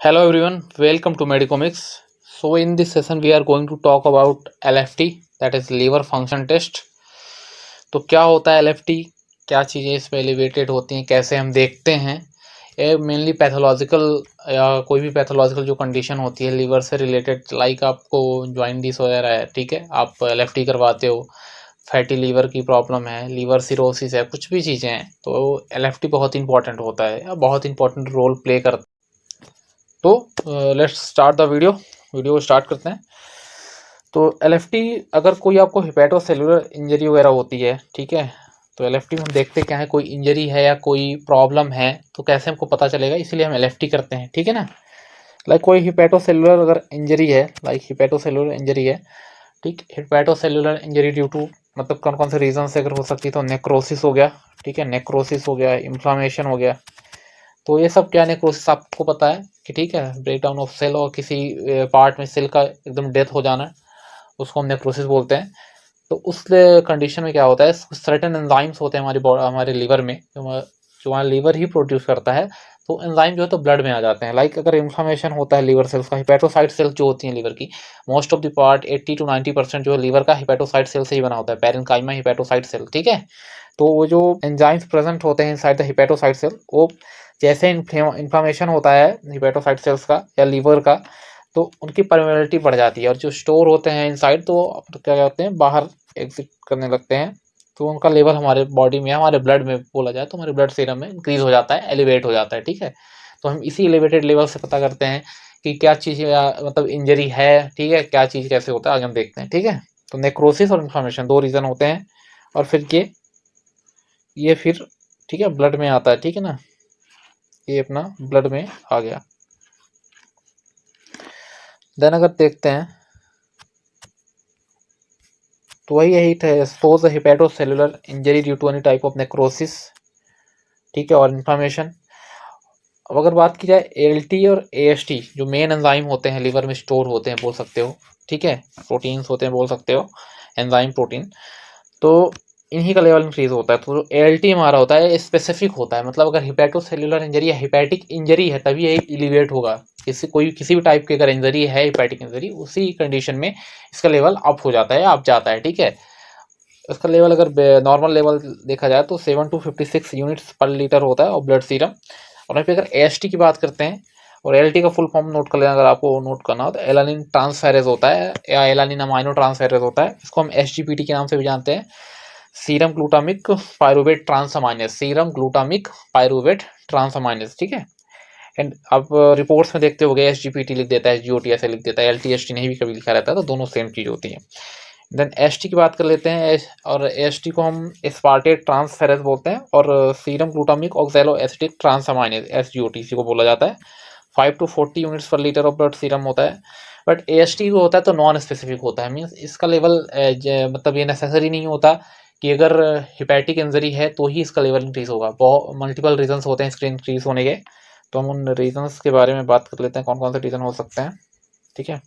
Hello everyone, welcome to Medicomics. So in this session we are going to talk about LFT, that is liver function test. तो क्या होता है LFT, क्या चीज़ें इसमें elevated होती हैं, कैसे हम देखते हैं। ये मेनली पैथोलॉजिकल या कोई भी पैथोलॉजिकल जो कंडीशन होती है लीवर से रिलेटेड, लाइक आपको जॉइंडिस वगैरह है, ठीक है, आप LFT करवाते हो, फैटी लीवर की प्रॉब्लम है, लीवर सिरोसिस है, कुछ भी चीज़ें हैं, तो LFT बहुत इंपॉर्टेंट होता है या बहुत इंपॉर्टेंट रोल प्ले करता है। तो लेट्स स्टार्ट द वीडियो को स्टार्ट करते हैं। तो LFT, अगर कोई आपको हिपैटोसेलुलर इंजरी वगैरह होती है, ठीक है, तो LFT में हम देखते क्या है, कोई इंजरी है या कोई प्रॉब्लम है तो कैसे हमको पता चलेगा, इसीलिए हम LFT करते हैं, ठीक है ना। लाइक कोई हिपैटोसेलुलर अगर इंजरी है, लाइक हिपैटोसेलुलर इंजरी है, ठीक, हिपैटोसेलुलर इंजरी ड्यू टू मतलब कौन कौन से रीजन से अगर हो सकती है, तो नेक्रोसिस हो गया, ठीक है, नेक्रोसिस हो गया, इन्फ्लामेशन हो गया। तो ये सब क्या नेक्रोसिस आपको पता है कि ठीक है, ब्रेक डाउन ऑफ सेल और किसी पार्ट में सेल का एकदम डेथ हो जाना, उसको हम नेक्रोसिस बोलते हैं। तो उस कंडीशन में क्या होता है, सर्टेन एंजाइम्स होते हैं हमारे लीवर में, जो हमारा लीवर ही प्रोड्यूस करता है। तो एंजाइम जो है तो ब्लड में आ जाते हैं। लाइक अगर इन्फ्लामेशन होता है लीवर सेल्स का, हिपैटोसाइट सेल्स जो होती हैं लीवर की, most of the part 80 to 90% जो है लीवर का हिपैटोसाइट सेल से ही बना होता है, पैरेन्काइमा हिपैटोसाइट सेल, ठीक है। तो वो जो एंजाइम्स प्रेजेंट होते हैं इनसाइड द हिपैटोसाइट सेल, वो जैसे इन्फ्लामेशन होता है हिपैटोसाइट सेल्स का या लीवर का, तो उनकी परमेबिलिटी बढ़ जाती है और जो स्टोर होते हैं इनसाइड, तो क्या कहते हैं, बाहर एग्जिट करने लगते हैं। तो उनका लेवल हमारे बॉडी में, हमारे ब्लड में बोला जाए तो हमारे ब्लड सीरम में इंक्रीज हो जाता है, एलिवेट हो जाता है, ठीक है। तो हम इसी एलिवेटेड लेवल से पता करते हैं कि क्या चीज़ मतलब इंजरी है, ठीक है, क्या चीज़ कैसे होता है, आगे हम देखते हैं, ठीक है। तो नेक्रोसिस और इन्फ्लामेशन दो रीज़न होते हैं, और फिर ये फिर ठीक है ब्लड में आता है, ठीक है ना, ये अपना ब्लड में आ गया। देन अगर देखते हैं तो वही यही थे, shows hepatocellular injury due to any type of necrosis, ठीक है, और इन्फ्लामेशन। अब अगर बात की जाए एलटी और एएसटी, जो मेन एंजाइम होते हैं लीवर में स्टोर होते हैं बोल सकते हो, ठीक है, प्रोटीन्स होते हैं बोल सकते हो, एंजाइम प्रोटीन, तो इन्हीं का लेवल इंक्रीज होता है। तो जो एलटी हमारा होता है स्पेसिफिक होता है, मतलब अगर हिपैटोसेलुलर इंजरी या हिपैटिक इंजरी है तभी ये एलिवेट होगा। किसी भी टाइप की अगर इंजरी है, हिपैटिक इंजरी, उसी कंडीशन में इसका लेवल अप हो जाता है, अप जाता है, ठीक है। इसका लेवल अगर नॉर्मल लेवल देखा जाए तो 7 to 56 यूनिट्स पर लीटर होता है और ब्लड सीरम। और वहीं पे अगर एएसटी की बात करते हैं, और एलटी का फुल फॉर्म नोट कर लेना अगर आपको नोट करना हो, तो एलानिन ट्रांसफेरेज होता है या एलानिन अमाइनो ट्रांसफेरेज होता है, इसको हम एसजीपीटी के नाम से भी जानते हैं, serum glutamic pyruvate transaminase, serum glutamic pyruvate transaminase, ठीक है। एंड आप रिपोर्ट्स में देखते होगे एसजीपीटी लिख देता है, एसजीओटी ऐसे लिख देता है, एलटीएसटी नहीं भी कभी लिखा रहता है, तो दोनों सेम चीज़ होती है। देन एसटी की बात कर लेते हैं, और एसटी को हम एस्पार्टेट ट्रांसफेरेज बोलते हैं, और serum glutamic oxalo acetic transaminase, SGOT को बोला जाता है। 5 to 40 units per litre of blood serum होता है। बट एएसटी जो होता है तो नॉन स्पेसिफिक होता है, मीन्स इसका लेवल मतलब ये नेसेसरी नहीं होता कि अगर हिपैटिक इंजरी है तो ही इसका लेवल इंक्रीज होगा। बहुत मल्टीपल रीजंस होते हैं इसके इंक्रीज होने के, तो हम उन रीजंस के बारे में बात कर लेते हैं, कौन कौन से रीजन हो सकते हैं, ठीक है।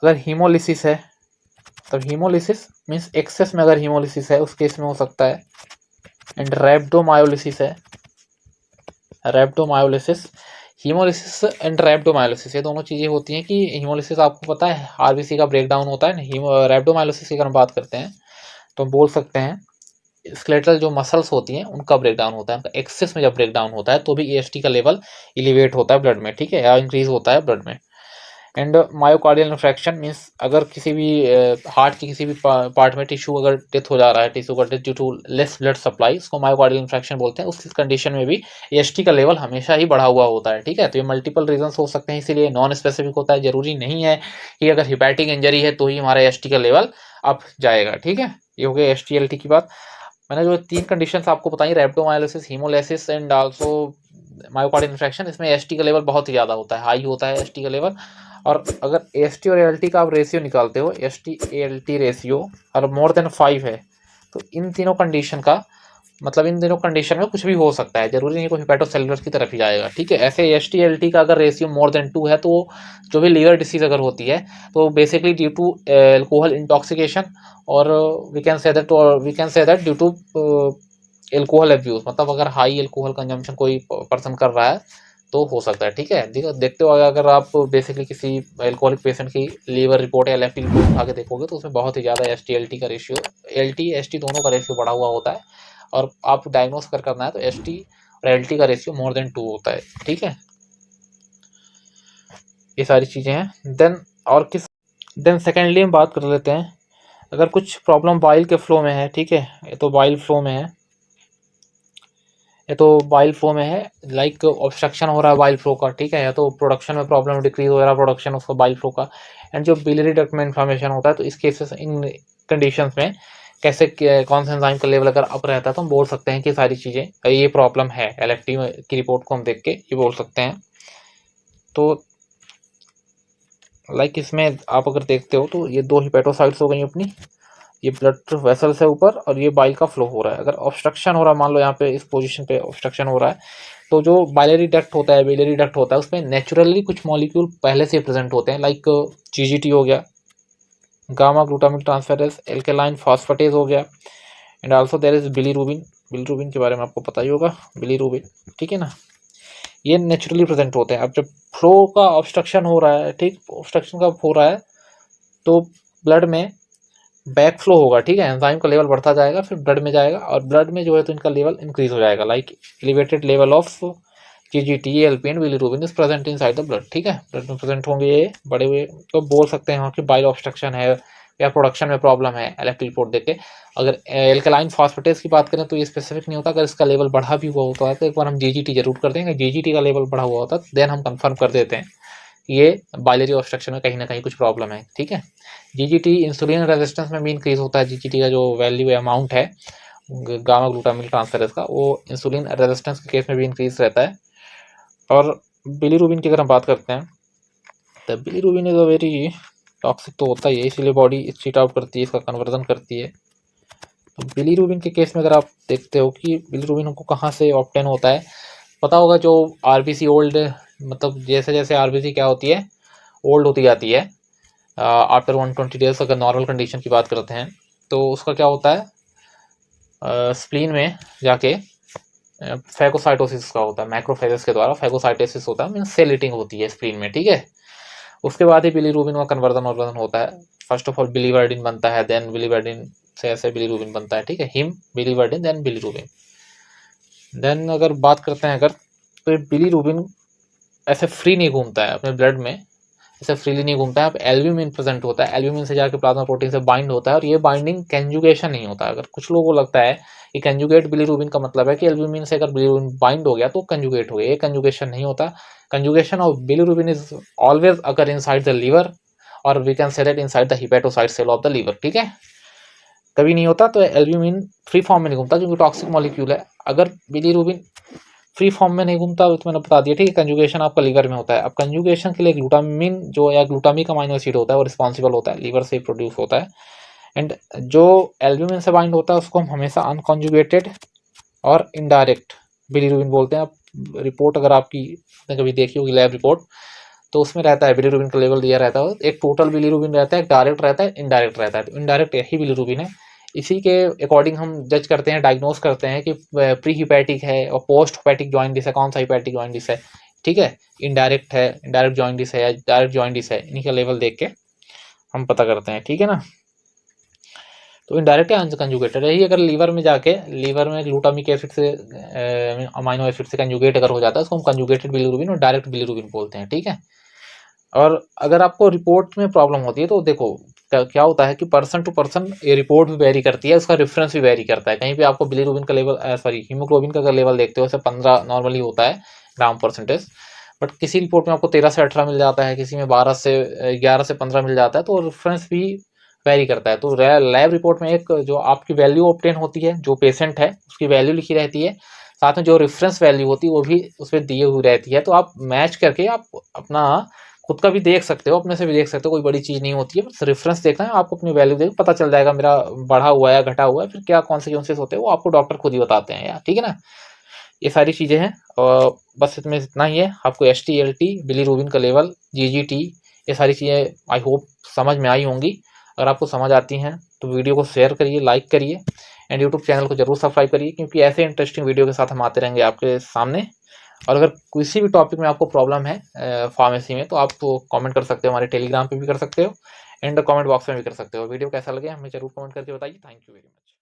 अगर हीमोलिसिस है, तब हीमोलिसिस मीन्स एक्सेस में अगर हीमोलिसिस है उस केस में हो सकता है। एंड रैप्डोमायोलिसिस है, रैप्डोमायोलिसिस, हीमोलिसिस एंड रैप्डोमायोलिसिस, ये दोनों चीज़ें होती हैं कि हीमोलिसिस आपको पता है आरबीसी का ब्रेक डाउन होता है ना, रैप्डोमायोलिसिस की अगर हम बात करते हैं तो हम बोल सकते हैं स्केलेटल जो मसल्स होती हैं उनका ब्रेक डाउन होता है, उनका एक्सेस में जब ब्रेक डाउन होता है तो भी एएसटी का लेवल एलिवेट होता है ब्लड में, ठीक है, या इंक्रीज होता है ब्लड में। एंड मायोकार्डियल इन्फ्रैक्शन मीन्स अगर किसी भी हार्ट के किसी भी पार्ट में टिश्यू अगर डेथ हो जा रहा है, टिश्यू का death due to less blood supply, उसको मायोकार्डियल इन्फ्रैक्शन बोलते हैं। उस कंडीशन में भी एएसटी का लेवल हमेशा ही बढ़ा हुआ होता है, ठीक है। तो ये मल्टीपल रीजंस हो सकते हैं, इसीलिए नॉन स्पेसिफिक होता है, जरूरी नहीं है कि अगर हिपैटिक इंजरी है तो ही हमारा एएसटी का लेवल अप जाएगा, ठीक है। ये हो गया एसटी एलटी की बात। मैंने जो तीन कंडीशंस आपको बताई, rhabdomyolysis, haemolysis and also myocardial infarction, इसमें एसटी का लेवल बहुत ही ज़्यादा होता है, हाई होता है एसटी का लेवल। और अगर एस टी और एल टी का आप रेशियो निकालते हो, S T L T ratio और मोर देन 5 है, तो इन तीनों कंडीशन का मतलब इन तीनों कंडीशन में कुछ भी हो सकता है, जरूरी नहीं कोई हिपैटोसेलुलर की तरफ ही जाएगा, ठीक है। ऐसे एस टी एल टी का अगर रेशियो मोर देन 2 है तो जो भी लीवर डिसीज अगर होती है तो basically due to alcohol intoxication, और we can say that due to alcohol abuse, मतलब अगर हाई एल्कोहल कंजम्पशन कोई पर्सन कर रहा है तो हो सकता है। ठीक है, देखते हो अगर आप बेसिकली किसी एल्कोहलिक पेशेंट की लीवर रिपोर्ट या LFT रिपोर्ट उठा के देखोगे तो उसमें बहुत ही ज़्यादा ST LT का रेशियो, LT ST दोनों का रेशियो बढ़ा हुआ होता है, और आप डायग्नोस करना है तो ST और LT का रेशियो मोर देन 2 होता है। ठीक है, ये सारी चीज़ें हैं। देन सेकेंडली हम बात कर लेते हैं, अगर कुछ प्रॉब्लम बाइल के फ्लो में है, ठीक है, ये तो बाइल फ्लो में है, ये तो बाइल फ्लो में है, लाइक ऑब्स्ट्रक्शन हो रहा है बाइल फ्लो का, ठीक है, या तो प्रोडक्शन में प्रॉब्लम, डिक्रीज हो रहा है प्रोडक्शन उसका बाइल फ्लो का, एंड जो बिलियरी डक्ट में इन्फ्लामेशन होता है, तो इस केसेस इन कंडीशंस में कैसे कौन सा एंजाइम का लेवल अगर अप रहता है तो हम बोल सकते हैं कि सारी चीज़ें ये प्रॉब्लम है। LFT की रिपोर्ट को हम देख के ये बोल सकते हैं। तो लाइक इसमें आप अगर देखते हो तो ये 2 हिपेटोसाइट्स हो गई अपनी, ये ब्लड वेसल्स है ऊपर, और ये बाइल का फ्लो हो रहा है। अगर ऑब्स्ट्रक्शन हो रहा है, मान लो यहाँ पे इस पोजीशन पे ऑब्स्ट्रक्शन हो रहा है, तो जो बाइलरी डक्ट होता है, बिलियरी डक्ट होता है, उसमें नेचुरली कुछ मॉलिक्यूल पहले से प्रेजेंट होते हैं, लाइक GGT हो गया, gamma glutamic transferase, alkaline phosphatase हो गया, and also there is bilirubin. Bilirubin के बारे में आपको पता ही होगा, बिलीरुबिन, ठीक है ना, ये नेचुरली प्रेजेंट होते हैं। अब जब फ्लो का ऑब्स्ट्रक्शन हो रहा है, ठीक, ऑब्स्ट्रक्शन का हो रहा है, तो ब्लड में बैक फ्लो होगा, ठीक है, एंजाइम का लेवल बढ़ता जाएगा, फिर ब्लड में जाएगा, और ब्लड में जो है तो इनका लेवल इंक्रीज हो जाएगा, like elevated level of GGT, LP and bilirubin is present inside the blood. ठीक है, ब्लड में प्रेजेंट होंगे ये बड़े हुए, तो बोल सकते हैं कि बाइल ऑब्स्ट्रक्शन है या प्रोडक्शन में प्रॉब्लम है LFT रिपोर्ट देख के। अगर एल्कलाइन फॉस्फेटेज की बात करें तो ये स्पेसिफिक नहीं होता, अगर इसका लेवल बढ़ा भी हुआ होता है तो एक बार हम GGT जरूर कर देंगे, GGT का लेवल बढ़ा हुआ होता है देन हम कंफर्म कर देते हैं ये बाइलरी ऑब्स्ट्रक्शन में कहीं ना कहीं कुछ प्रॉब्लम है। ठीक है, GGT इंसुलिन रेजिस्टेंस में भी इंक्रीज होता है, GGT का जो वैल्यू अमाउंट है गामा ग्लूटामिक ट्रांसफेरेज का, वो इंसुलिन रेजिस्टेंस के केस में भी इंक्रीज रहता है। और बिलीरुबिन की अगर हम बात करते हैं तो bilirubin is a very toxic तो होता ही है, इसीलिए बॉडी चीट आउट करती है, इसका कन्वर्जन करती है। तो बिलीरुबिन के केस में अगर आप देखते हो कि बिलीरुबिन को कहाँ से ऑब्टेन होता है, पता होगा जो RBC ओल्ड, मतलब जैसे जैसे RBC क्या होती है, ओल्ड होती जाती है आफ्टर 120 डेज, अगर नॉर्मल कंडीशन की बात करते हैं तो उसका क्या होता है, स्प्लीन में जाके फैगोसाइटोसिस का होता है, मैक्रोफेजेस के द्वारा फैगोसाइटोसिस होता है, मीन सेल ईटिंग होती है स्प्लीन में। ठीक है, उसके बाद ही बिलीरुबिन का कन्वर्जन होता है। फर्स्ट ऑफ ऑल बिलीवर्डिन बनता है, देन बिलीवर्डिन से ऐसे बिलीरुबिन बनता है। ठीक है, heme biliverdin then bilirubin. Then अगर बात करते हैं अगर, तो बिलीरुबिन ऐसे फ्री नहीं घूमता है अपने ब्लड में, ऐसे फ्रीली नहीं घूमता है, एल्ब्यूमिन प्रेजेंट होता है, एल्ब्यूमिन से जाकर प्लाज्मा प्रोटीन से बाइंड होता है, और ये बाइंडिंग कंजुगेशन नहीं होता है। अगर कुछ लोगों को लगता है कि कंजुगेट बिलीरुबिन का मतलब है कि एल्ब्यूमिन से अगर बिलीरुबिन बाइंड हो गया तो कंजुगेट हो गया, ये कंजुगेशन नहीं होता। Conjugation of bilirubin is always occur inside the liver, और we can say that inside the hepatocyte cell of the liver. ठीक है, कभी नहीं होता। तो एल्ब्यूमिन फ्री फॉर्म में नहीं घूमता क्योंकि टॉक्सिक मॉलिक्यूल है। अगर बिलीरुबिन फ्री फॉर्म में नहीं घूमता तो मैंने बता दिया, ठीक है, कंजुगेशन आपका लीवर में होता है। अब कंजुगेशन के लिए ग्लूटामिन जो या ग्लूटामिक अमाइनो एसिड होता है वो रिस्पॉन्सिबल होता है, लीवर से प्रोड्यूस होता है। एंड जो एल्ब्यूमिन से बाइंड होता है उसको हम हमेशा अनकॉन्जुगेटेड और इनडायरेक्ट बिलीरुबिन बोलते हैं। अब रिपोर्ट अगर आपकी कभी देखी होगी लैब रिपोर्ट, तो उसमें रहता है बिलीरुबिन का लेवल दिया रहता है, एक टोटल बिलीरुबिन रहता है, एक डायरेक्ट रहता है, इनडायरेक्ट रहता है। तो इनडायरेक्ट यही बिलीरुबिन है, इसी के अकॉर्डिंग हम जज करते हैं, डायग्नोस करते हैं कि प्री हिपैटिक है और पोस्ट हिपैटिक जॉइंडिस है, कौन सा हिपैटिक जॉइंडिस है। ठीक है, इनडायरेक्ट है, इनडायरेक्ट जॉइंडिस है या डायरेक्ट जॉइंडिस है, इन्हीं का लेवल देख के हम पता करते हैं। ठीक है ना, तो इनडायरेक्ट या अनकंजुगेटेड है। यही अगर लीवर में जाके, लीवर में ग्लूटामिक एसिड से अमाइनो एसिड से कंजुगेट अगर हो जाता है उसको हम कंजुगेटेड बिलीरुबिन और डायरेक्ट बिलीरुबिन बोलते हैं। ठीक है, और अगर आपको रिपोर्ट में प्रॉब्लम होती है तो देखो क्या होता है कि पर्सन टू पर्सन ये रिपोर्ट भी वेरी करती है, उसका रेफरेंस भी वेरी करता है। कहीं पे आपको बिलीरुबिन का लेवल, सॉरी हीमोग्लोबिन का अगर लेवल देखते हो जैसे 15 नॉर्मली होता है ग्राम परसेंटेज, बट किसी रिपोर्ट में आपको 13 से 18 मिल जाता है, किसी में 12 से 11 से 15 मिल जाता है, तो रेफरेंस भी वेरी करता है। तो लैब रिपोर्ट में एक जो आपकी वैल्यू ऑब्टेन होती है, जो पेशेंट है उसकी वैल्यू लिखी रहती है, साथ में जो रेफरेंस वैल्यू होती है वो भी उसमें दी हुई रहती है। तो आप मैच करके आप अपना खुद का भी देख सकते हो, अपने से भी देख सकते हो, कोई बड़ी चीज़ नहीं होती है, बस रेफरेंस देखना है आपको, अपनी वैल्यू देख पता चल जाएगा मेरा बढ़ा हुआ है या घटा हुआ है, फिर क्या कॉन्सिक्वेंसेस होते हैं वो आपको डॉक्टर खुद ही बताते हैं यार। ठीक है ना, ये सारी चीज़ें हैं, और बस इसमें इतना ही है। आपको ST LT, बिलीरुबिन का लेवल, GGT, ये सारी चीज़ें आई होप समझ में आई होंगी। अगर आपको समझ आती हैं तो वीडियो को शेयर करिए, लाइक करिए, एंड यूट्यूब चैनल को जरूर सब्सक्राइब करिए, क्योंकि ऐसे इंटरेस्टिंग वीडियो के साथ हम आते रहेंगे आपके सामने। और अगर किसी भी टॉपिक में आपको प्रॉब्लम है फार्मेसी में, तो आप कमेंट कर सकते हो, हमारे टेलीग्राम पे भी कर सकते हो एंड कमेंट बॉक्स में भी कर सकते हो। वीडियो कैसा लगे हमें जरूर कमेंट करके बताइए। Thank you very much.